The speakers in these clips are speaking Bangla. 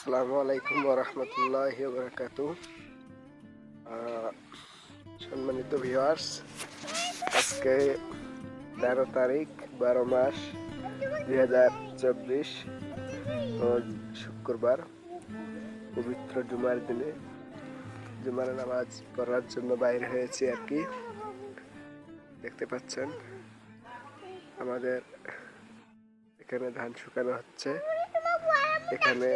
আসসালামু আলাইকুম ওয়া রাহমাতুল্লাহি ওয়া বারাকাতুহু। সম্মানিত ভিউয়ার্স, আজকে 13 তারিখ 12 মাস 2024 রোজ শুক্রবার, পবিত্র জুমার দিনে জুমার নামাজ পড়ার জন্য বাইরে হয়েছি আর কি। দেখতে পাচ্ছেন আমাদের এখানে ধান শুকানো হচ্ছে। এখানে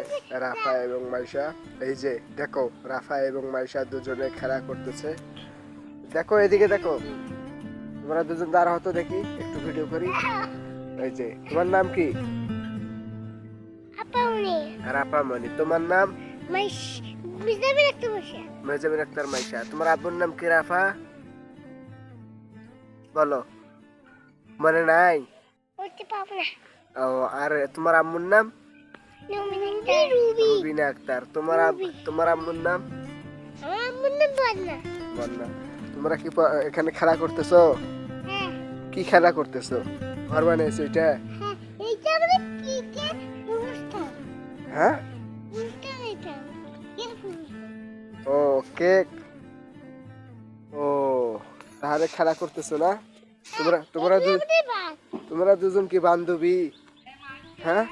রাফা এবং মাইশা, এই যে দেখো রাফা এবং মাইশা দুজনে খেলা করতেছে। দেখো এদিকে দেখো, তোমরা দুজন দাঁড়া হতো, দেখি একটু ভিডিও করি। এই যে তোমার নাম কি? রাফামণি। তোমার নাম? মেজাবিন আক্তার মাইশা। তোমার আব্বুর নাম কি? রাফা। বলো, মনে নাই? ও, আর তোমার আম্মুর নাম? রুবিনা আক্তার। তোমার আম্মুর নাম? বন্যা। তোমরা কি এখানে খেলা করতেছো? কি খেলা করতেছো? ঘর বানিয়েছো এটা? হ্যাঁ, ও কেক। ও, তাহলে খেলা করতেছো না? তোমরা দুজন কি বান্ধবী? হ্যাঁ,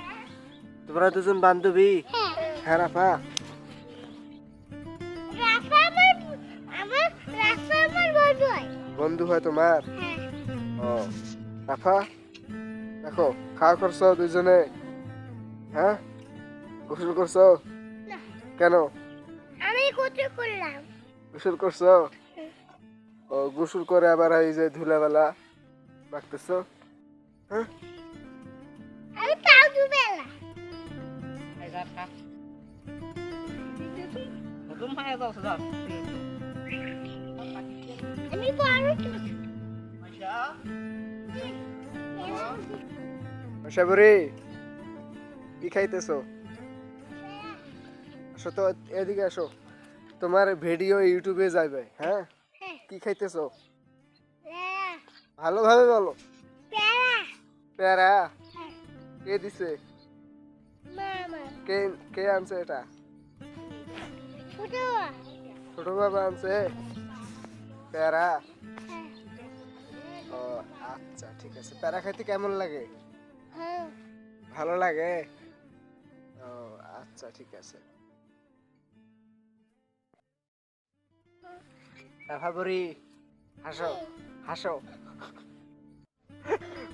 তোমরা দুজন বান্ধবী? হ্যাঁ রাফা। বন্ধু হয় তোমার? ও রাফা, দেখো খাওয়া করছো দুজনে? হ্যাঁ, গোসল করছো? কেন? আমি গোসল করলাম। গোসল করছো? ও, গোসল করে আবার এই যে ধুলাবেলা মাখতেছো? হ্যাঁ, আমি তাও দুবেলা। আমি বড় সাবরি, কি খাইতেছো? আসো তো, এদিকে আসো, তোমার ভিডিও ইউটিউবে যাবে। হ্যাঁ, কি খাইতেছো? ভালোভাবে বলো। প্যারা। কে দিছে? কে কে আনছে এটা? ছোট বাবা আনছে প্যারা। ও আচ্ছা, ঠিক আছে। প্যারা খাইতে কেমন লাগে? ভালো লাগে। ও আচ্ছা, ঠিক আছে। ভাবরি, হাসো হাসো।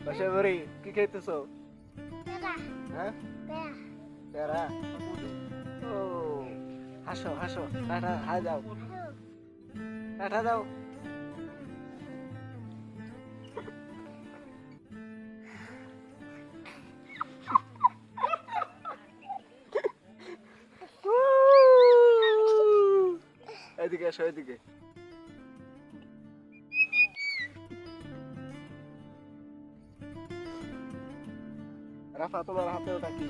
বাসাবরি, কি খাইতেছো? হ্যাঁ, প্যারা। ও, হাসো হাসো। টাটা, হাই দাও, টাটা দাও। এদিকে আসো, এদিকে। রাফা, তোমার হাতে ওটা কি?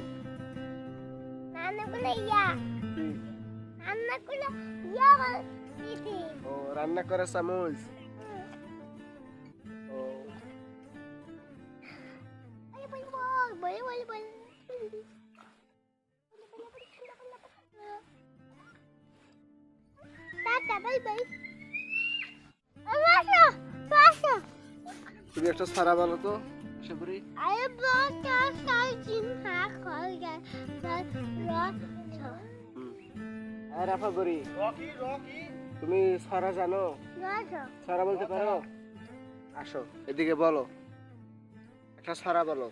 ও, রান্না করে চামচ। ও, তুমি একটা সারা বলো তো সাবরি। রাফা গরি, তুমি সারা জানো? সারা বলতে পারো? আসো এদিকে, বলো একটা সারা বলো।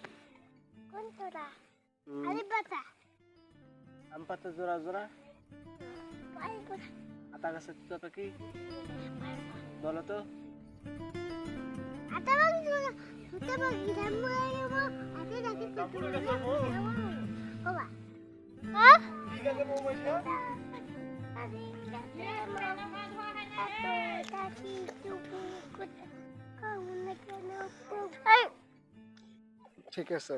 আম পাতা জোড়া জোড়া, আতা গাছের তুতা পাখি, বলো তো। ঠিক আছে।